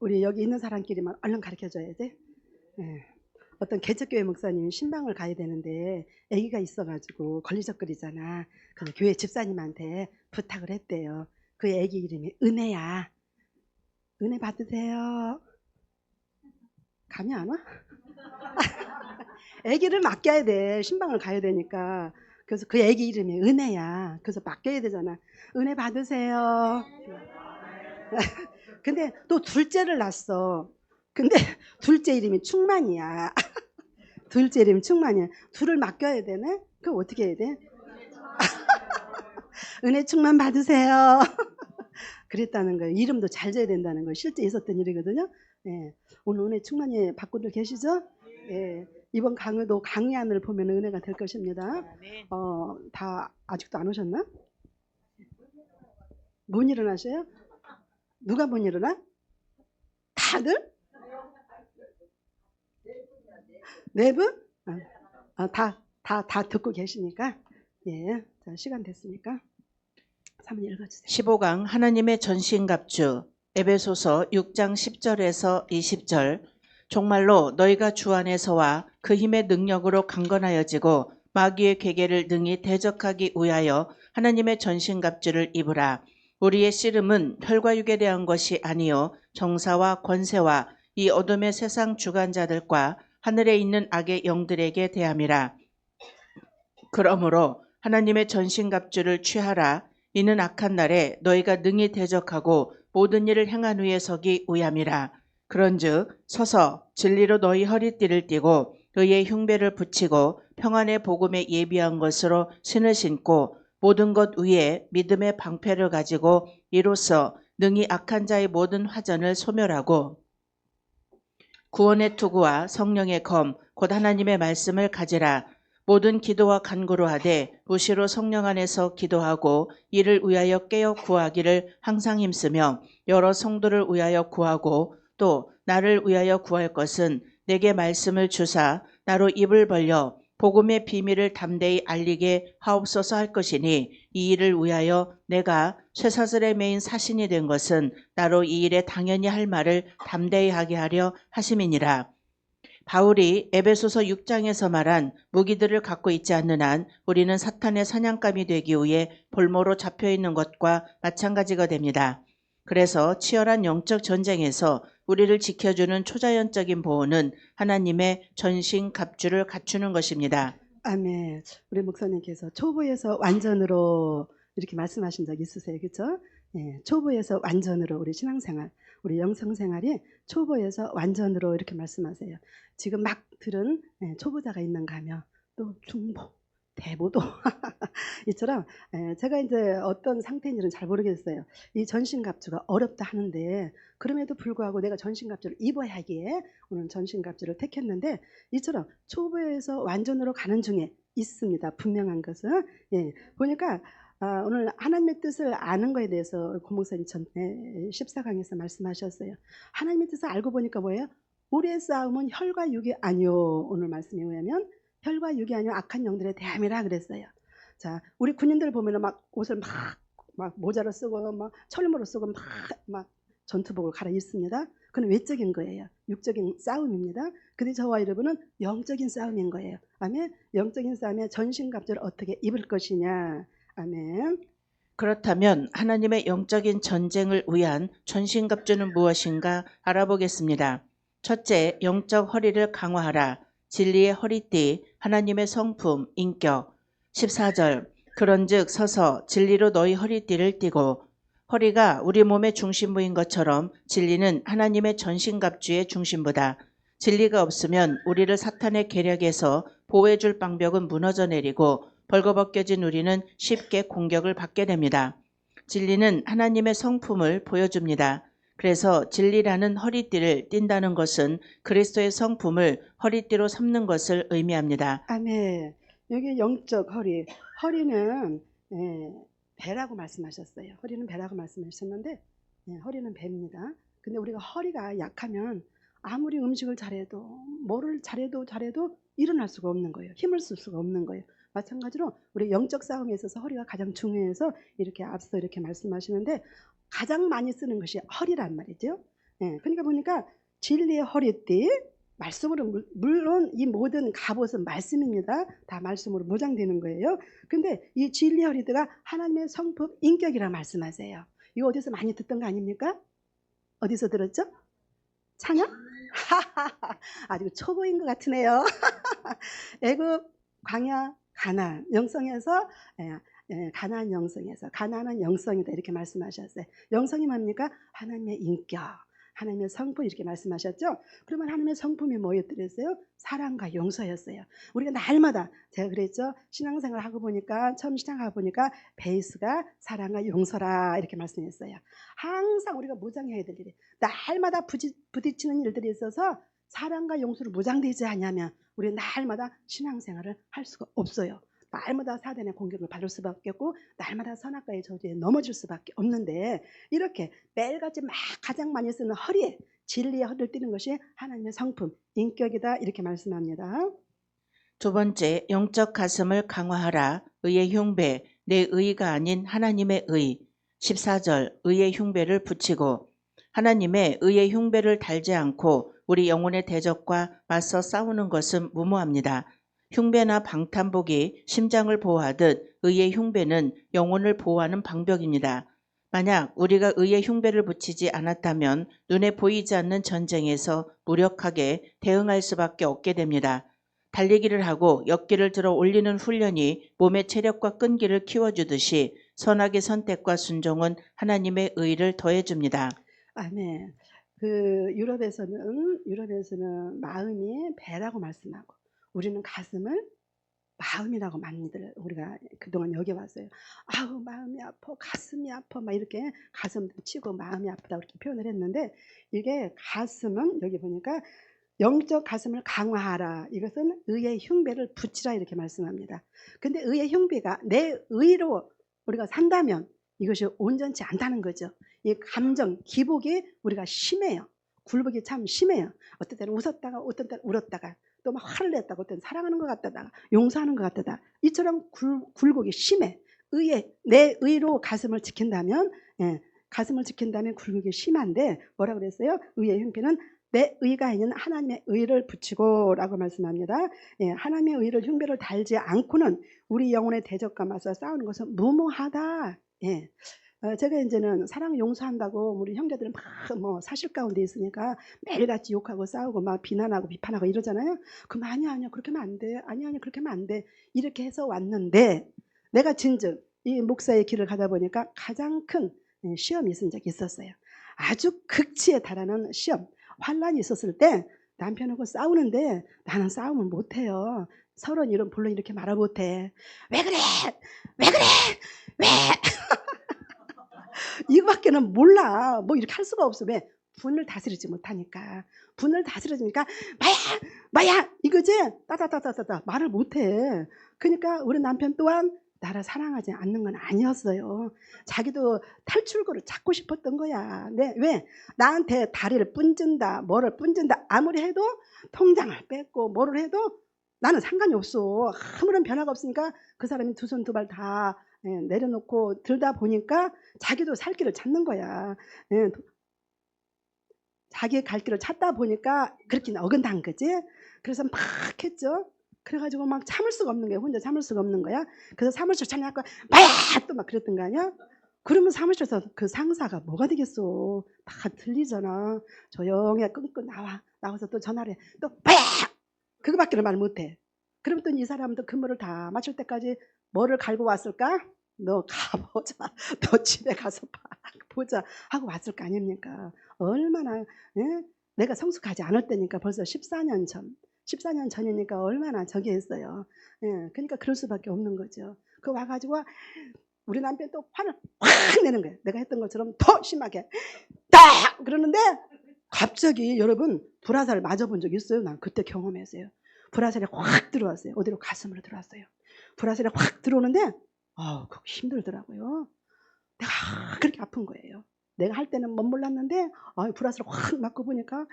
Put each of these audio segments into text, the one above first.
우리 여기 있는 사람끼리만 얼른 가르쳐 줘야 돼. 예. 어떤 개척교회 목사님이 신방을 가야 되는데 아기가 있어가지고 걸리적거리잖아. 그래서 교회 집사님한테 부탁을 했대요. 그 아기 이름이 은혜야. 은혜 받으세요. 감이 안 와? 아기를 맡겨야 돼. 신방을 가야 되니까. 그래서 그 아기 이름이 은혜야. 그래서 맡겨야 되잖아. 은혜 받으세요. 근데 또 둘째를 낳았어. 근데 둘째 이름이 충만이야. 둘째 이름이 충만이야. 둘을 맡겨야 되네? 그럼 어떻게 해야 돼? 은혜 충만 받으세요. 그랬다는 거예요. 이름도 잘 져야 된다는 거예요. 실제 있었던 일이거든요. 예. 오늘 은혜 충만히 받고들 계시죠? 예. 이번 강의도 강의안을 보면 은혜가 될 것입니다. 다 아직도 안 오셨나? 못 일어나셔요? 누가 못 일어나? 다들? 네 분? 다 듣고 계시니까. 예. 자, 시간 됐으니까. 3번 읽어주세요. 15강 하나님의 전신갑주 에베소서 6장 10절에서 20절 정말로 너희가 주 안에서와 그 힘의 능력으로 강건하여지고 마귀의 괴계를 능히 대적하기 위하여 하나님의 전신갑주를 입으라. 우리의 씨름은 혈과 육에 대한 것이 아니요 정사와 권세와 이 어둠의 세상 주관자들과 하늘에 있는 악의 영들에게 대함이라. 그러므로 하나님의 전신갑주를 취하라. 이는 악한 날에 너희가 능히 대적하고 모든 일을 행한 후에 서기 위함이라. 그런즉 서서 진리로 너희 허리띠를 띠고 의의 흉배를 붙이고 평안의 복음에 예비한 것으로 신을 신고 모든 것 위에 믿음의 방패를 가지고 이로써 능히 악한 자의 모든 화전을 소멸하고 구원의 투구와 성령의 검 곧 하나님의 말씀을 가지라. 모든 기도와 간구로 하되 무시로 성령 안에서 기도하고 이를 위하여 깨어 구하기를 항상 힘쓰며 여러 성도를 위하여 구하고 또 나를 위하여 구할 것은 내게 말씀을 주사 나로 입을 벌려 복음의 비밀을 담대히 알리게 하옵소서 할 것이니 이 일을 위하여 내가 쇠사슬에 매인 사신이 된 것은 나로 이 일에 당연히 할 말을 담대히 하게 하려 하심이니라. 바울이 에베소서 6장에서 말한 무기들을 갖고 있지 않는 한 우리는 사탄의 사냥감이 되기 위해 볼모로 잡혀있는 것과 마찬가지가 됩니다. 그래서 치열한 영적 전쟁에서 우리를 지켜주는 초자연적인 보호는 하나님의 전신 갑주를 갖추는 것입니다. 아멘. 우리 목사님께서 초보에서 완전으로 이렇게 말씀하신 적 있으세요? 그렇죠? 예, 초보에서 완전으로 우리 신앙생활, 우리 영성생활이 초보에서 완전으로 이렇게 말씀하세요. 지금 막 들은 초보자가 있는가 하면 또 중보, 대보도 이처럼 제가 이제 어떤 상태인지는 잘 모르겠어요. 이 전신갑주가 어렵다 하는데 그럼에도 불구하고 내가 전신갑주를 입어야 하기에 오늘 전신갑주를 택했는데 이처럼 초보에서 완전으로 가는 중에 있습니다. 분명한 것은 보니까 오늘 하나님의 뜻을 아는 거에 대해서 고목사님 전에 14강에서 말씀하셨어요. 하나님의 뜻을 알고 보니까 뭐예요? 우리의 싸움은 혈과 육이 아니요. 오늘 말씀에 의하면 혈과 육이 아니요 악한 영들에 대함이라 그랬어요. 자, 우리 군인들 보면은 막 옷을 막 모자로 쓰고 막 철모로 쓰고 막 전투복을 갈아입습니다. 그건 외적인 거예요. 육적인 싸움입니다. 근데 저와 여러분은 영적인 싸움인 거예요. 아멘. 영적인 싸움에 전신갑주를 어떻게 입을 것이냐. 아멘. 그렇다면 하나님의 영적인 전쟁을 위한 전신갑주는 무엇인가 알아보겠습니다. 첫째, 영적 허리를 강화하라. 진리의 허리띠, 하나님의 성품, 인격. 14절, 그런즉 서서 진리로 너희 허리띠를 띠고. 허리가 우리 몸의 중심부인 것처럼 진리는 하나님의 전신갑주의 중심부다. 진리가 없으면 우리를 사탄의 계략에서 보호해줄 방벽은 무너져 내리고 벌거벗겨진 우리는 쉽게 공격을 받게 됩니다. 진리는 하나님의 성품을 보여줍니다. 그래서 진리라는 허리띠를 띈다는 것은 그리스도의 성품을 허리띠로 삼는 것을 의미합니다. 아멘. 여기 영적 허리. 허리는 배라고 말씀하셨어요. 허리는 배라고 말씀하셨는데 허리는 배입니다. 근데 우리가 허리가 약하면 아무리 음식을 잘해도 뭐를 잘해도 일어날 수가 없는 거예요. 힘을 쓸 수가 없는 거예요. 마찬가지로 우리 영적 싸움에 있어서 허리가 가장 중요해서 이렇게 앞서 이렇게 말씀하시는데 가장 많이 쓰는 것이 허리란 말이죠. 예, 그러니까 보니까 진리의 허리띠, 말씀으로 물론 이 모든 갑옷은 말씀입니다. 다 말씀으로 무장되는 거예요. 근데 이 진리의 허리띠가 하나님의 성품, 인격이라 말씀하세요. 이거 어디서 많이 듣던 거 아닙니까? 어디서 들었죠? 찬양? 아주 초보인 것 같으네요. 애굽, 광야, 가나안, 영성에서 가나안 영성에서 가나안은 영성이다 이렇게 말씀하셨어요. 영성이 뭡니까? 하나님의 인격, 하나님의 성품 이렇게 말씀하셨죠. 그러면 하나님의 성품이 뭐였더랬어요? 사랑과 용서였어요. 우리가 날마다 제가 그랬죠. 신앙생활 하고 보니까 처음 시작하고 보니까 베이스가 사랑과 용서라 이렇게 말씀했어요. 항상 우리가 무장해야 될 일이 날마다 부딪히는 일들이 있어서 사랑과 용서로 무장되지 않으면 우리 날마다 신앙생활을 할 수가 없어요. 날마다 사단의 공격을 받을 수밖에 없고 날마다 선악과의 저주에 넘어질 수밖에 없는데 이렇게 매일같이 막 가장 많이 쓰는 허리에 진리의 허리를 띠는 것이 하나님의 성품, 인격이다 이렇게 말씀합니다. 두 번째, 영적 가슴을 강화하라. 의의 흉배, 내 의가 아닌 하나님의 의. 14절, 의의 흉배를 붙이고. 하나님의 의의 흉배를 달지 않고 우리 영혼의 대적과 맞서 싸우는 것은 무모합니다. 흉배나 방탄복이 심장을 보호하듯 의의 흉배는 영혼을 보호하는 방벽입니다. 만약 우리가 의의 흉배를 붙이지 않았다면 눈에 보이지 않는 전쟁에서 무력하게 대응할 수밖에 없게 됩니다. 달리기를 하고 역기를 들어 올리는 훈련이 몸의 체력과 끈기를 키워주듯이 선악의 선택과 순종은 하나님의 의를 더해줍니다. 아멘. 유럽에서는 마음이 배라고 말씀하고 우리는 가슴을 마음이라고 많이들 우리가 그동안 여겨왔어요. 아우 마음이 아파, 가슴이 아파, 막 이렇게 가슴도 치고 마음이 아프다 이렇게 표현을 했는데 이게 가슴은 여기 보니까 영적 가슴을 강화하라. 이것은 의의 흉배를 붙이라 이렇게 말씀합니다. 근데 의의 흉배가 내 의로 우리가 산다면 이것이 온전치 않다는 거죠. 이 감정, 기복이 우리가 심해요. 굴복이 참 심해요. 어떤 때는 웃었다가 어떤 때는 울었다가 또 막 화를 냈다가 어떤 때는 사랑하는 것 같다가 용서하는 것 같다가 이처럼 굴곡이 심해. 내 의로 가슴을 지킨다면 가슴을 지킨다면 굴곡이 심한데 뭐라 그랬어요? 의의 흉배는 내 의가 아닌 하나님의 의를 붙이고 라고 말씀합니다. 하나님의 의를 흉배를 달지 않고는 우리 영혼의 대적과 맞서 싸우는 것은 무모하다. 제가 이제는 사랑 용서한다고 우리 형제들은 막 뭐 사실 가운데 있으니까 매일같이 욕하고 싸우고 막 비난하고 비판하고 이러잖아요. 그럼 아니야 그렇게 하면 안 돼. 아니야 그렇게 하면 안 돼. 이렇게 해서 왔는데 내가 진즉 이 목사의 길을 가다 보니까 가장 큰 시험이 있은 적이 있었어요. 아주 극치에 달하는 시험, 환란이 있었을 때 남편하고 싸우는데 나는 싸움을 못해요. 서로 이런 불러 이렇게 말을 못해. 왜 그래? 왜 그래? 왜? 이거밖에는 몰라. 뭐 이렇게 할 수가 없어. 왜? 분을 다스리지 못하니까. 분을 다스려주니까 마야 이거지? 따다다다다다 말을 못해. 그러니까 우리 남편 또한 나를 사랑하지 않는 건 아니었어요. 자기도 탈출구를 찾고 싶었던 거야. 네, 왜? 나한테 다리를 뿜진다, 뭐를 뿜진다 아무리 해도 통장을 뺏고 뭐를 해도 나는 상관이 없어. 아무런 변화가 없으니까 그 사람이 두 손 두 발 다 내려놓고 들다 보니까 자기도 살 길을 찾는 거야. 자기의 갈 길을 찾다 보니까 그렇게 어긋난 거지. 그래서 막 했죠. 그래가지고 막 참을 수가 없는 거야. 혼자 참을 수가 없는 거야. 그래서 사무실 찾아갖고 마야 또 막 그랬던 거 아니야. 그러면 사무실에서 그 상사가 뭐가 되겠어. 다 들리잖아. 조용히 끙끙 나와서 또 전화를 해. 또 마야 그거밖에 말 못해. 그럼 또 이 사람도 근무를 다 마칠 때까지 뭐를 갈고 왔을까? 너 가보자. 너 집에 가서 보자 하고 왔을 거 아닙니까? 얼마나 내가 성숙하지 않을 때니까 벌써 14년 전이니까 얼마나 저기 했어요. 그러니까 그럴 수밖에 없는 거죠. 그 와가지고 우리 남편 또 화를 확 내는 거예요. 내가 했던 것처럼 더 심하게 딱 그러는데 갑자기 여러분 불화살을 맞아본 적 있어요? 난 그때 경험했어요. 불화살이 확 들어왔어요. 어디로? 가슴으로 들어왔어요. 불화살이 확 들어오는데 그거 힘들더라고요. 내가 그렇게 아픈 거예요. 내가 할 때는 못 몰랐는데 불화살을 확 맞고 보니까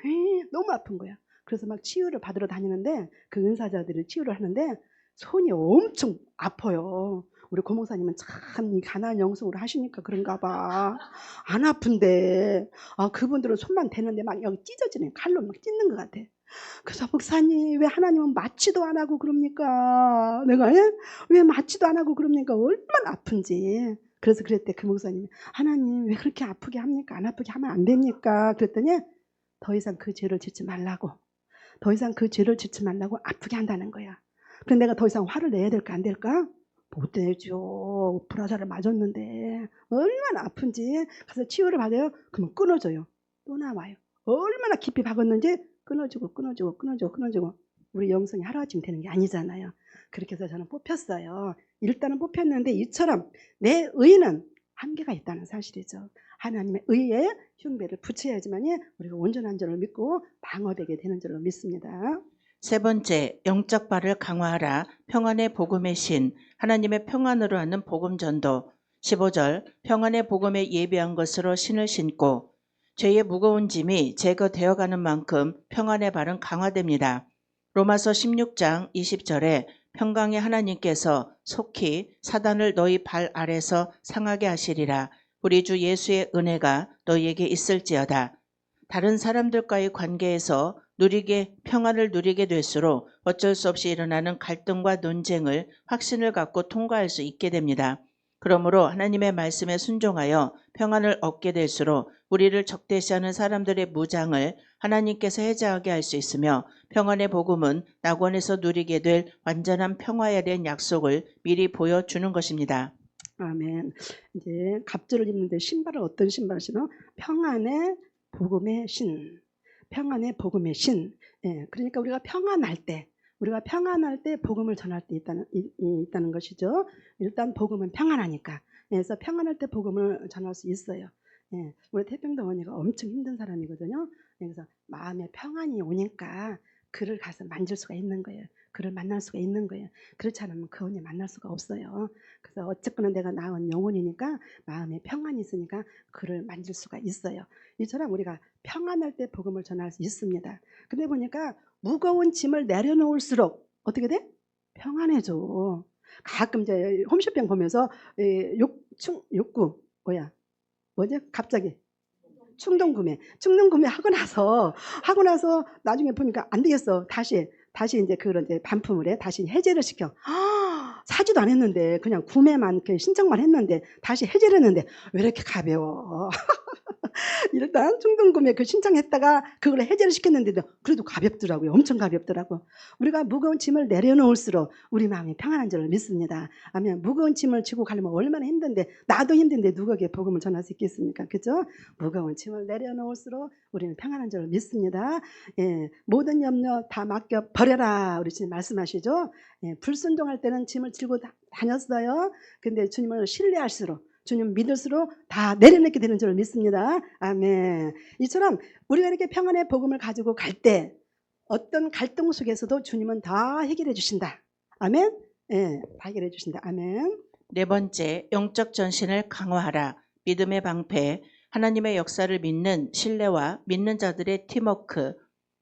너무 아픈 거야. 그래서 막 치유를 받으러 다니는데 그 은사자들이 치유를 하는데 손이 엄청 아파요. 우리 고목사님은 참 이 가난 영성으로 하시니까 그런가 봐. 안 아픈데. 그분들은 손만 대는데 막 여기 찢어지네. 칼로 막 찢는 것 같아. 그래서 목사님 왜 하나님은 마취도 안 하고 그럽니까? 내가 왜 마취도 안 하고 그럽니까? 얼마나 아픈지. 그래서 그랬대 그 목사님이 하나님 왜 그렇게 아프게 합니까? 안 아프게 하면 안 됩니까? 그랬더니 더 이상 그 죄를 짓지 말라고. 더 이상 그 죄를 짓지 말라고 아프게 한다는 거야. 그럼 내가 더 이상 화를 내야 될까 안 될까? 못 내죠. 불화살을 맞았는데 얼마나 아픈지. 가서 치유를 받아요. 그러면 끊어져요. 또 나와요. 얼마나 깊이 박았는지 끊어지고 끊어지고 끊어지고 끊어지고. 우리 영성이 하루아침 되는 게 아니잖아요. 그렇게 해서 저는 뽑혔어요. 일단은 뽑혔는데 이처럼 내 의는 한계가 있다는 사실이죠. 하나님의 의에 흉배를 붙여야지만이 우리가 온전한 줄을 믿고 방어되게 되는 줄로 믿습니다. 세 번째, 영적 발을 강화하라. 평안의 복음의 신. 하나님의 평안으로 하는 복음 전도. 15절, 평안의 복음에 예비한 것으로 신을 신고 죄의 무거운 짐이 제거되어가는 만큼 평안의 발은 강화됩니다. 로마서 16장 20절에 평강의 하나님께서 속히 사단을 너희 발 아래서 상하게 하시리라. 우리 주 예수의 은혜가 너희에게 있을지어다. 다른 사람들과의 관계에서 평안을 누리게 될수록 어쩔 수 없이 일어나는 갈등과 논쟁을 확신을 갖고 통과할 수 있게 됩니다. 그러므로 하나님의 말씀에 순종하여 평안을 얻게 될수록 우리를 적대시하는 사람들의 무장을 하나님께서 해제하게 할 수 있으며 평안의 복음은 낙원에서 누리게 될 완전한 평화에 대한 약속을 미리 보여주는 것입니다. 아멘. 이제 갑주를 입는데 신발을 어떤 신발을 신어? 평안의 복음의 신. 평안의 복음의 신. 예, 그러니까 우리가 평안할 때 복음을 전할 때 있다는 것이죠. 일단 복음은 평안하니까. 그래서 평안할 때 복음을 전할 수 있어요. 예, 우리 태평도 언니가 엄청 힘든 사람이거든요. 그래서 마음에 평안이 오니까 그를 가서 만질 수가 있는 거예요. 그를 만날 수가 있는 거예요. 그렇지 않으면 그 언니 만날 수가 없어요. 그래서 어쨌거나 내가 낳은 영혼이니까 마음에 평안이 있으니까 그를 만질 수가 있어요. 이처럼 우리가 평안할 때 복음을 전할 수 있습니다. 근데 보니까 무거운 짐을 내려놓을수록 어떻게 돼? 평안해져. 가끔 이제 홈쇼핑 보면서 욕구 뭐지? 갑자기 충동 구매 하고 나서 나중에 보니까 안 되겠어. 다시 이제 그런 이제 반품을 해. 다시 해제를 시켜. 사지도 안 했는데 그냥 구매만 이렇게 신청만 했는데 다시 해제를 했는데 왜 이렇게 가벼워? 일단 충동 구매 그 신청했다가 그걸 해제를 시켰는데도 그래도 가볍더라고요. 엄청 가볍더라고. 우리가 무거운 짐을 내려놓을수록 우리 마음이 평안한 줄을 믿습니다. 아멘. 무거운 짐을 지고 가려면 얼마나 힘든데 나도 힘든데 누구에게 복음을 전할 수 있겠습니까? 그죠? 무거운 짐을 내려놓을수록 우리는 평안한 줄을 믿습니다. 예, 모든 염려 다 맡겨 버려라. 우리 주님 말씀하시죠. 예, 불순종할 때는 짐을 지고 다녔어요. 근데 주님을 신뢰할수록 주님 믿을수록 다 내려놓게 되는 줄 믿습니다. 아멘. 이처럼 우리가 이렇게 평안의 복음을 가지고 갈 때 어떤 갈등 속에서도 주님은 다 해결해 주신다. 아멘. 예, 다 해결해 주신다. 아멘. 네 번째, 영적 전신을 강화하라. 믿음의 방패. 하나님의 역사를 믿는 신뢰와 믿는 자들의 팀워크.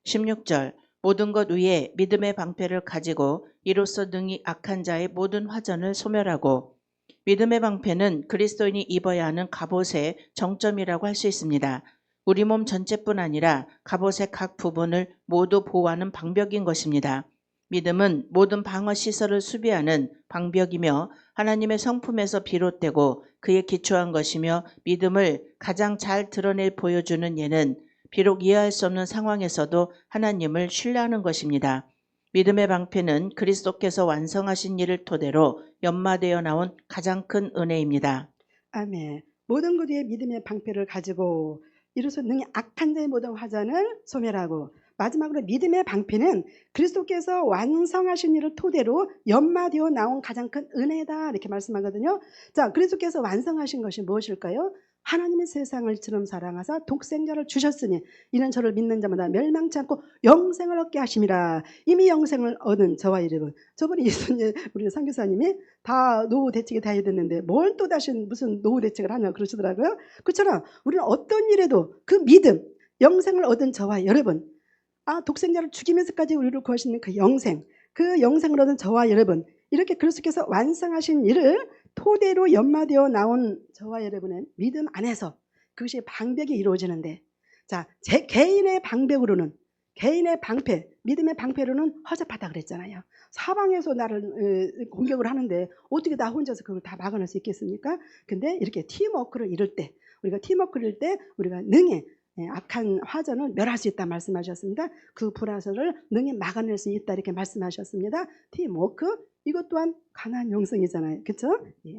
16절, 모든 것 위에 믿음의 방패를 가지고 이로써 능히 악한 자의 모든 화전을 소멸하고. 믿음의 방패는 그리스도인이 입어야 하는 갑옷의 정점이라고 할 수 있습니다. 우리 몸 전체뿐 아니라 갑옷의 각 부분을 모두 보호하는 방벽인 것입니다. 믿음은 모든 방어 시설을 수비하는 방벽이며 하나님의 성품에서 비롯되고 그에 기초한 것이며 믿음을 가장 잘 보여주는 예는 비록 이해할 수 없는 상황에서도 하나님을 신뢰하는 것입니다. 믿음의 방패는 그리스도께서 완성하신 일을 토대로 연마되어 나온 가장 큰 은혜입니다. 아멘. 모든 것 위에 믿음의 방패를 가지고 이로써 능히 악한 자의 모든 화전을 소멸하고 마지막으로 믿음의 방패는 그리스도께서 완성하신 일을 토대로 연마되어 나온 가장 큰 은혜다 이렇게 말씀하거든요. 자, 그리스도께서 완성하신 것이 무엇일까요? 하나님의 세상을 이처럼 사랑하사 독생자를 주셨으니 이는 저를 믿는 자마다 멸망치 않고 영생을 얻게 하심이라. 이미 영생을 얻은 저와 여러분, 저번에 우리 선교사님이 다 노후 대책이 다 해야 됐는데 뭘 또 다시 무슨 노후 대책을 하냐 그러시더라고요. 그처럼 우리는 어떤 일에도 그 믿음, 영생을 얻은 저와 여러분, 독생자를 죽이면서까지 우리를 구하시는 그 영생을 얻은 저와 여러분, 이렇게 그리스도께서 완성하신 일을 토대로 연마되어 나온 저와 여러분의 믿음 안에서 그것이 방백이 이루어지는데, 자, 제 개인의 방백으로는, 개인의 방패, 믿음의 방패로는 허접하다 그랬잖아요. 사방에서 나를 공격을 하는데 어떻게 나 혼자서 그걸 다 막아낼 수 있겠습니까? 근데 이렇게 팀워크를 이룰 때, 우리가 팀워크를 이룰 때 우리가 능히 악한 화전을 멸할 수 있다 말씀하셨습니다. 그 불화설을 능히 막아낼 수 있다 이렇게 말씀하셨습니다. 팀워크, 이것 또한 가나안 영성이잖아요. 그렇죠? 예.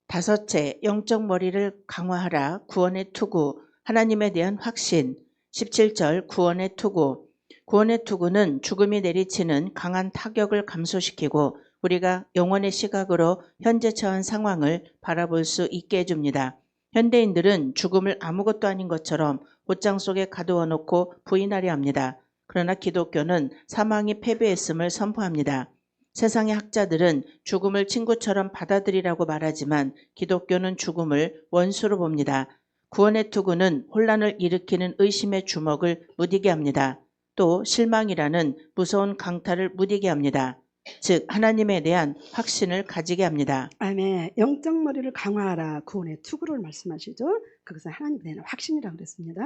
다섯째, 영적 머리를 강화하라. 구원의 투구, 하나님에 대한 확신. 17절 구원의 투구. 구원의 투구는 죽음이 내리치는 강한 타격을 감소시키고 우리가 영혼의 시각으로 현재 처한 상황을 바라볼 수 있게 해줍니다. 현대인들은 죽음을 아무것도 아닌 것처럼 옷장 속에 가두어 놓고 부인하려 합니다. 그러나 기독교는 사망이 패배했음을 선포합니다. 세상의 학자들은 죽음을 친구처럼 받아들이라고 말하지만 기독교는 죽음을 원수로 봅니다. 구원의 투구는 혼란을 일으키는 의심의 주먹을 무디게 합니다. 또 실망이라는 무서운 강타를 무디게 합니다. 즉 하나님에 대한 확신을 가지게 합니다. 아멘. 영적 머리를 강화하라. 구원의 투구를 말씀하시죠. 그것은 하나님에 대한 확신이라고 그랬습니다.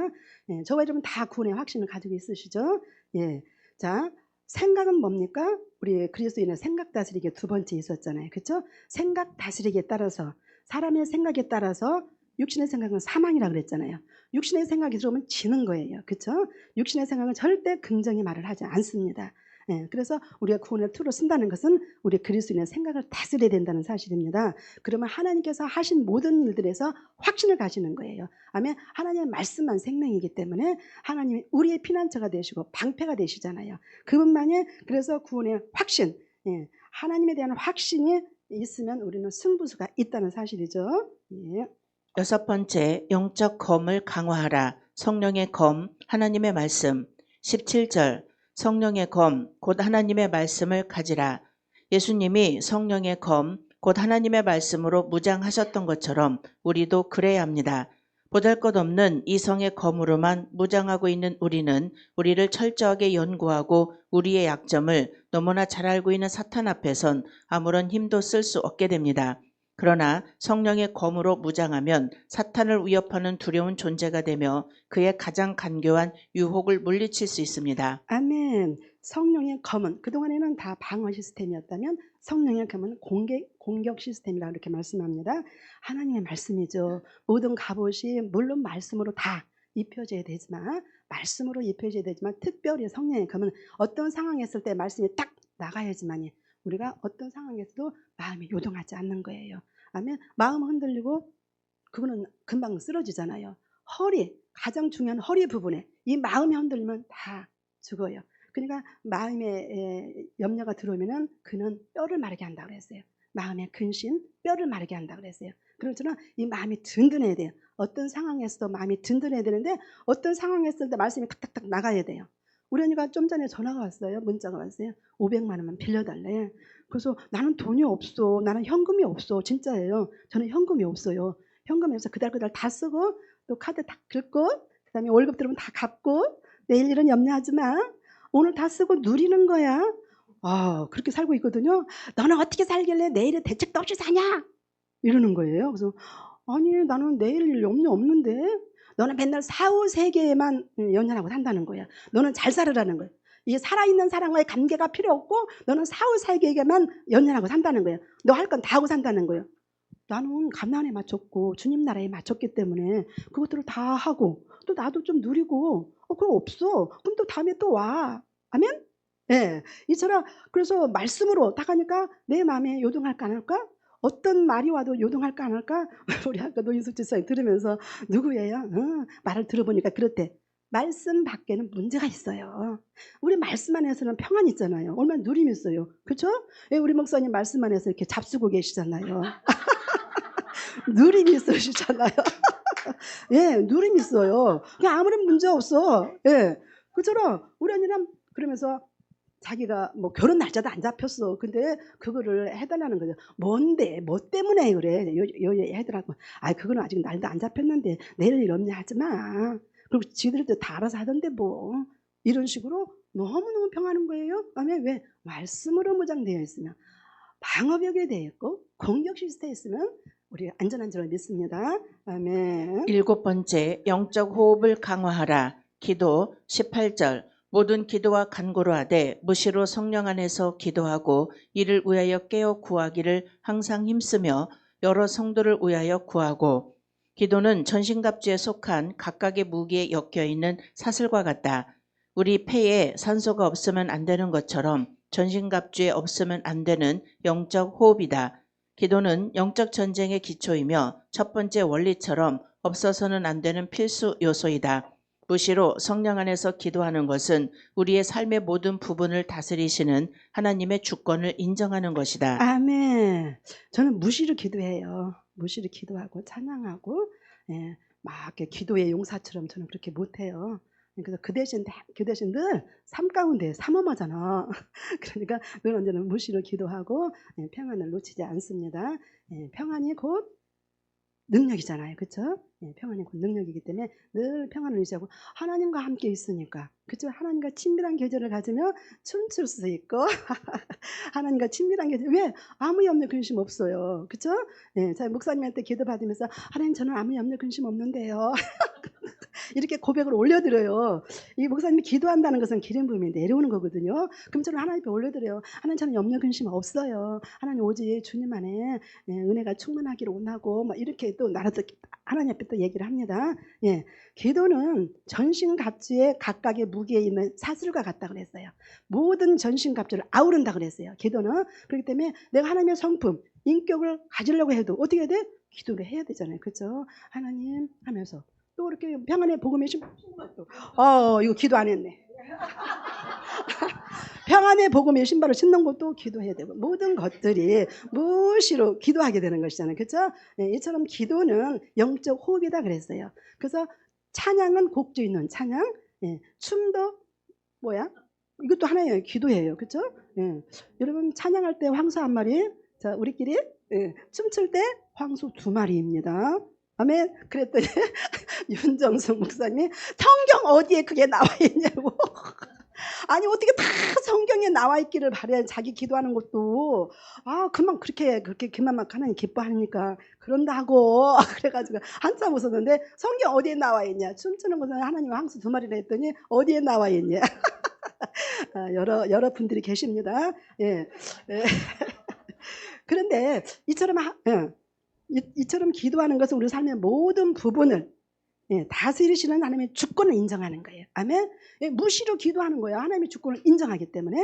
예, 저와 여러분 다 구원의 확신을 가지고 있으시죠? 예. 자, 생각은 뭡니까? 우리 그리스도인의 생각 다스리기 두 번째 있었잖아요. 그렇죠? 생각 다스리기에 따라서, 사람의 생각에 따라서 육신의 생각은 사망이라고 그랬잖아요. 육신의 생각이 들어오면 지는 거예요. 그렇죠? 육신의 생각은 절대 긍정의 말을 하지 않습니다. 예, 그래서 우리가 구원의 투로 쓴다는 것은 우리 그리스도인의 생각을 다스려야 된다는 사실입니다. 그러면 하나님께서 하신 모든 일들에서 확신을 가지는 거예요. 아멘. 하나님의 말씀만 생명이기 때문에 하나님이 우리의 피난처가 되시고 방패가 되시잖아요. 그분만이, 그래서 구원의 확신, 예, 하나님에 대한 확신이 있으면 우리는 승부수가 있다는 사실이죠. 예. 여섯 번째, 영적 검을 강화하라. 성령의 검, 하나님의 말씀. 17절, 성령의 검, 곧 하나님의 말씀을 가지라. 예수님이 성령의 검, 곧 하나님의 말씀으로 무장하셨던 것처럼 우리도 그래야 합니다. 보잘것없는 이성의 검으로만 무장하고 있는 우리는 우리를 철저하게 연구하고 우리의 약점을 너무나 잘 알고 있는 사탄 앞에선 아무런 힘도 쓸 수 없게 됩니다. 그러나 성령의 검으로 무장하면 사탄을 위협하는 두려운 존재가 되며 그의 가장 간교한 유혹을 물리칠 수 있습니다. 아멘. 성령의 검은, 그동안에는 다 방어 시스템이었다면 성령의 검은 공격 시스템이라고 이렇게 말씀합니다. 하나님의 말씀이죠. 모든 갑옷이 물론 말씀으로 다 입혀져야 되지만, 말씀으로 입혀져야 되지만 특별히 성령의 검은 어떤 상황에 있을 때 말씀이 딱 나가야지만이 우리가 어떤 상황에서도 마음이 요동하지 않는 거예요. 아멘. 마음 흔들리고 그거는 금방 쓰러지잖아요. 허리, 가장 중요한 허리 부분에 이 마음이 흔들리면 다 죽어요. 그러니까 마음에 염려가 들어오면은 그는 뼈를 마르게 한다고 그랬어요. 마음의 근심, 뼈를 마르게 한다고 그랬어요. 그렇지만 이 마음이 든든해야 돼요. 어떤 상황에서도 마음이 든든해야 되는데 어떤 상황에 있을 때 말씀이 탁탁탁 나가야 돼요. 우리 언니가 좀 전에 전화가 왔어요. 문자가 왔어요. 500만 원만 빌려달래. 그래서 나는 돈이 없어. 나는 현금이 없어. 진짜예요. 저는 현금이 없어요. 현금이 없어. 그달 다 쓰고 또 카드 다 긁고 그다음에 월급 들으면 다 갚고 내일 일은 염려하지 마. 오늘 다 쓰고 누리는 거야. 아, 그렇게 살고 있거든요. 너는 어떻게 살길래 내일에 대책도 없이 사냐? 이러는 거예요. 그래서 아니 나는 내일 염려 없는데 너는 맨날 사후 세계에만 연연하고 산다는 거야. 너는 잘 살으라는 거야. 이 살아있는 사람과의 관계가 필요 없고 너는 사후 세계에만 연연하고 산다는 거야. 너 할 건 다 하고 산다는 거예요. 나는 가난에 맞췄고 주님 나라에 맞췄기 때문에 그것들을 다 하고 또 나도 좀 누리고 그럼 없어. 그럼 또 다음에 또 와. 아멘? 예. 이처럼 그래서 말씀으로 딱 하니까 내 마음에 요동할까 안 할까? 어떤 말이 와도 요동할까 안 할까? 우리 아까 노인숙 집사님 들으면서 누구예요? 말을 들어보니까 그렇대. 말씀 밖에는 문제가 있어요. 우리 말씀 안에서는 평안 있잖아요. 얼마나 누림이 있어요. 그렇죠? 예, 우리 목사님 말씀 안에서 이렇게 잡수고 계시잖아요. 누림이 있으시잖아요. 예, 누림이 있어요. 그냥 아무런 문제 없어. 예. 그처럼 우리 언니는 그러면서 자기가 뭐 결혼 날짜도 안 잡혔어. 근데 그거를 해달라는 거죠. 뭔데? 뭐 때문에 그래? 요 해더라고. 아, 그거는 아직 날도 안 잡혔는데 내일 일 없냐 하지 마. 그리고 지들도 다 알아서 하던데 뭐. 이런 식으로 너무너무 평하는 거예요. 아멘. 왜? 말씀으로 무장되어 있으면 방어벽에 되어 있고 공격 시스템에 있으면 우리 안전한 줄 믿습니다. 아멘. 7번째, 영적 호흡을 강화하라. 기도 18절. 모든 기도와 간구로 하되 무시로 성령 안에서 기도하고 이를 위하여 깨어 구하기를 항상 힘쓰며 여러 성도를 위하여 구하고. 기도는 전신갑주에 속한 각각의 무기에 엮여 있는 사슬과 같다. 우리 폐에 산소가 없으면 안 되는 것처럼 전신갑주에 없으면 안 되는 영적 호흡이다. 기도는 영적 전쟁의 기초이며 첫 번째 원리처럼 없어서는 안 되는 필수 요소이다. 무시로 성령 안에서 기도하는 것은 우리의 삶의 모든 부분을 다스리시는 하나님의 주권을 인정하는 것이다. 아멘. 저는 무시로 기도해요. 무시로 기도하고 찬양하고 막 이렇게 기도의 용사처럼 저는 그렇게 못해요. 그래서 그 대신 늘 삶 가운데 삼엄하잖아. 그러니까 늘 언제나 무시로 기도하고 평안을 놓치지 않습니다. 평안이 곧 능력이잖아요. 그렇죠? 평안이 곧 능력이기 때문에 늘 평안을 유지하고 하나님과 함께 있으니까 그렇죠? 하나님과 친밀한 계절을 가지며 춤출 수 있고 하나님과 친밀한 계절 왜 아무 염려 근심 없어요. 그렇죠? 저희 목사님한테 기도 받으면서 하나님 저는 아무 염려 근심 없는데요. 이렇게 고백을 올려드려요. 이 목사님이 기도한다는 것은 기름 부음이 내려오는 거거든요. 그럼 저는 하나님 앞에 올려드려요. 하나님 저는 염려 근심 없어요. 하나님 오직 주님 안에 은혜가 충만하기를 원하고 막 이렇게 또 나라도 하나님 앞에 또 얘기를 합니다. 기도는 전신갑주의 각각의 무기에 있는 사슬과 같다 그랬어요. 모든 전신갑주를 아우른다 그랬어요. 기도는 그렇기 때문에 내가 하나님의 성품, 인격을 가지려고 해도 어떻게 해야 돼? 기도를 해야 되잖아요. 그렇죠? 하나님 하면서 또 이렇게 평안의 복음의 신발 이거 기도 안 했네. 평안의 복음의 신발을 신는 것도 기도해야 되고 모든 것들이 무시로 기도하게 되는 것이잖아요. 그렇죠? 이처럼 기도는 영적 호흡이다 그랬어요. 그래서 찬양은 곡조 있는 찬양, 춤도 뭐야? 이것도 하나예요. 기도예요. 그렇죠? 여러분 찬양할 때 황소 한 마리, 자 우리끼리 춤출 때 황소 2마리입니다. 아멘. 그랬더니 윤정수 목사님이 성경 어디에 그게 나와 있냐고. 아니 어떻게 다 성경에 나와 있기를 바래. 자기 기도하는 것도 그만 그렇게 그만 막 하나님 기뻐하니까 그런다 하고 그래가지고 한참 웃었는데 성경 어디에 나와 있냐. 춤추는 것은 하나님 황소 2마리라 했더니 어디에 나와 있냐. 여러 분들이 계십니다. 그런데 이처럼 기도하는 것은 우리 삶의 모든 부분을 다스리시는 하나님의 주권을 인정하는 거예요. 아멘. 무시로 기도하는 거예요. 하나님의 주권을 인정하기 때문에.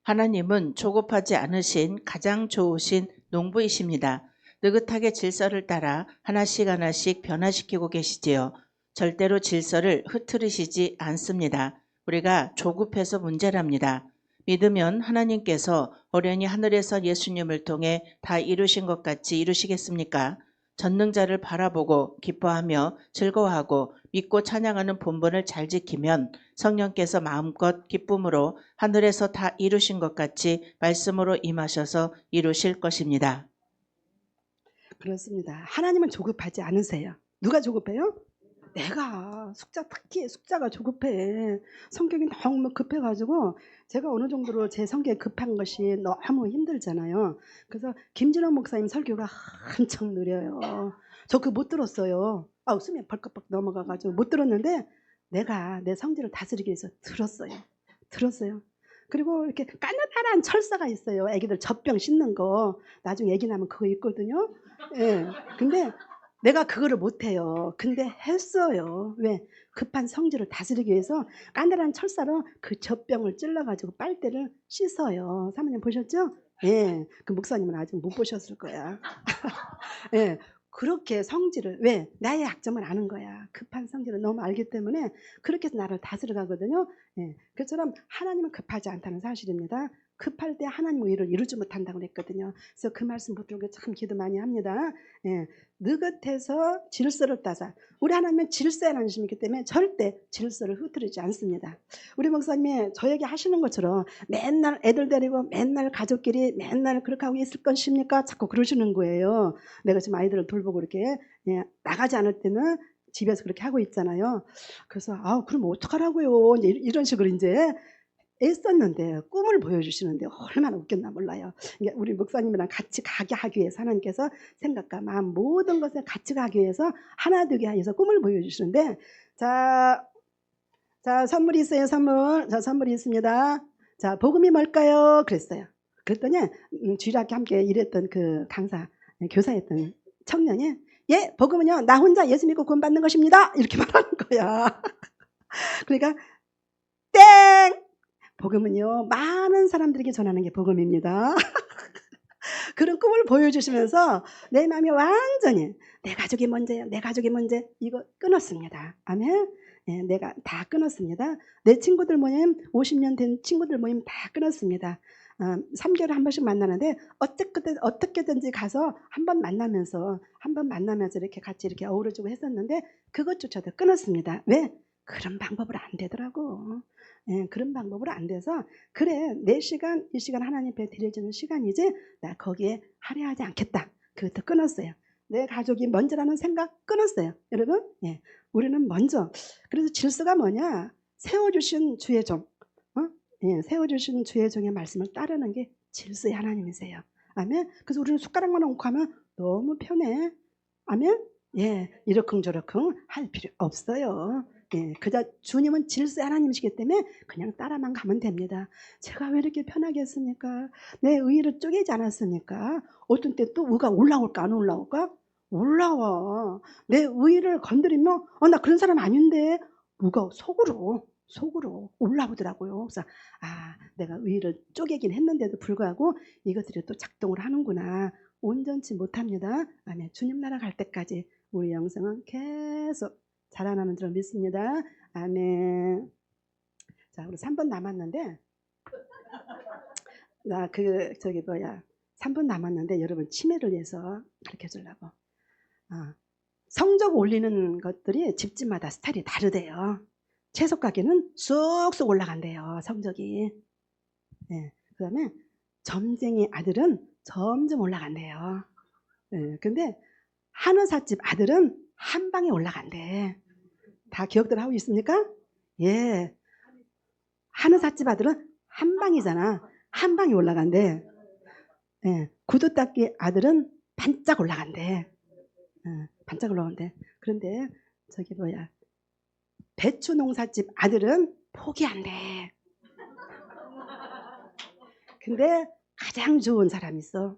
하나님은 조급하지 않으신 가장 좋으신 농부이십니다. 느긋하게 질서를 따라 하나씩 변화시키고 계시지요. 절대로 질서를 흐트리시지 않습니다. 우리가 조급해서 문제랍니다. 믿으면 하나님께서 어련히 하늘에서 예수님을 통해 다 이루신 것 같이 이루시겠습니까? 전능자를 바라보고 기뻐하며 즐거워하고 믿고 찬양하는 본분을 잘 지키면 성령께서 마음껏 기쁨으로 하늘에서 다 이루신 것 같이 말씀으로 임하셔서 이루실 것입니다. 그렇습니다. 하나님은 조급하지 않으세요. 누가 조급해요? 내가 특히 숙자가 조급해. 성격이 너무 급해가지고 제가 어느 정도로 제 성격이 급한 것이 너무 힘들잖아요. 그래서 김진원 목사님 설교가 한참 느려요. 저 그거 못 들었어요. 웃음이 벌컥벌컥 넘어가가지고 못 들었는데 내가 내 성질을 다스리기 위해서 들었어요. 그리고 이렇게 까느다란 철사가 있어요. 애기들 젖병 씻는 거. 나중에 애기 나면 그거 있거든요. 근데 내가 그거를 못해요. 근데 했어요. 왜? 급한 성질을 다스리기 위해서 까늘한 철사로 그 젖병을 찔러가지고 빨대를 씻어요. 사모님 보셨죠? 그 목사님은 아직 못 보셨을 거야. 그렇게 성질을 왜? 나의 약점을 아는 거야. 급한 성질을 너무 알기 때문에 그렇게 해서 나를 다스려 가거든요. 그처럼 하나님은 급하지 않다는 사실입니다. 급할 때 하나님 일을 이루지 못한다고 그랬거든요. 그래서 그 말씀 붙들고 참 기도 많이 합니다. 느긋해서 질서를 따서 우리 하나님은 질서의 하나님이기 때문에 절대 질서를 흐트리지 않습니다. 우리 목사님이 저에게 하시는 것처럼 맨날 애들 데리고 맨날 가족끼리 맨날 그렇게 하고 있을 것입니까? 자꾸 그러시는 거예요. 내가 지금 아이들을 돌보고 이렇게 나가지 않을 때는 집에서 그렇게 하고 있잖아요. 그래서 그럼 어떡하라고요? 이제 이런 식으로 이제 애썼는데 꿈을 보여주시는데 얼마나 웃겼나 몰라요. 이게 우리 목사님이랑 같이 가게 하기 위해서 하나님께서 생각과 마음 모든 것을 같이 가기 위해서 하나 되게 하셔서 꿈을 보여주시는데 자 선물이 있어요. 선물이 있습니다. 자 복음이 뭘까요? 그랬어요. 그랬더니 주일학교 함께 일했던 그 강사 교사였던 청년이 예 복음은요 나 혼자 예수 믿고 구원 받는 것입니다. 이렇게 말하는 거야. 그러니까 땡! 복음은요 많은 사람들에게 전하는 게 복음입니다. 그런 꿈을 보여주시면서 내 마음이 완전히 내 가족이 문제야 내 가족이 문제 이거 끊었습니다. 아멘. 예, 내가 다 끊었습니다. 내 친구들 모임 50년 된 친구들 모임 다 끊었습니다. 3개월에 한 번씩 만나는데 어떻게든지 가서 한 번 만나면서 이렇게 같이 이렇게 어우러지고 했었는데 그것조차도 끊었습니다. 왜? 그런 방법으로 안 되더라고. 예, 그런 방법으로 안 돼서 그래 내 시간 이 시간 하나님 앞에 드려지는 시간이지 나 거기에 할애하지 않겠다. 그것도 끊었어요. 내 가족이 먼저라는 생각 끊었어요. 여러분 예, 우리는 먼저 그래서 질서가 뭐냐 세워주신 주의 종 예, 세워주신 주의 종의 말씀을 따르는 게 질서의 하나님이세요. 아멘. 그래서 우리는 숟가락만 얹고 하면 너무 편해. 아멘. 예, 이러쿵저러쿵 할 필요 없어요. 예, 그저 주님은 질서의 하나님이시기 때문에 그냥 따라만 가면 됩니다. 제가 왜 이렇게 편하게 했습니까? 내 의의를 쪼개지 않았습니까? 어떤 때 또 의가 올라올까 안 올라올까? 올라와. 내 의의를 건드리면 나 그런 사람 아닌데 의가 속으로 올라오더라고요. 그래서 내가 의의를 쪼개긴 했는데도 불구하고 이것들이 또 작동을 하는구나. 온전치 못합니다. 아멘. 주님 나라 갈 때까지 우리 영성은 계속 자라나는 줄 믿습니다. 아멘. 자, 우리 3분 남았는데, 3분 남았는데, 여러분, 치매를 위해서 가르쳐 주려고. 성적 올리는 것들이 집집마다 스타일이 다르대요. 채석 가게는 쑥쑥 올라간대요, 성적이. 네, 그 다음에 점쟁이 아들은 점점 올라간대요. 네, 근데 한의사집 아들은 한 방에 올라간대. 다 기억들 하고 있습니까? 예. 한의사집 아들은 한 방이잖아. 한 방에 올라간대. 예. 구두 닦기 아들은 반짝 올라간대. 예. 반짝 올라간대. 그런데 배추 농사집 아들은 포기한대. 근데 가장 좋은 사람이 있어.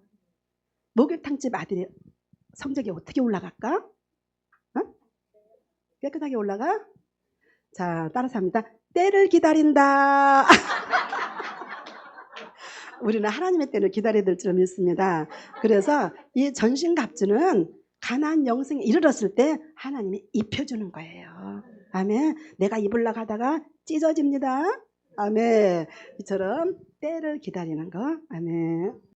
목욕탕집 아들이 성적이 어떻게 올라갈까? 깨끗하게 올라가? 자, 따라서 합니다. 때를 기다린다. 우리는 하나님의 때를 기다려야 될 줄 믿습니다. 그래서 이 전신갑주는 가나안 영생에 이르렀을 때 하나님이 입혀주는 거예요. 아멘. 내가 입으려고 하다가 찢어집니다. 아멘. 이처럼 때를 기다리는 거. 아멘.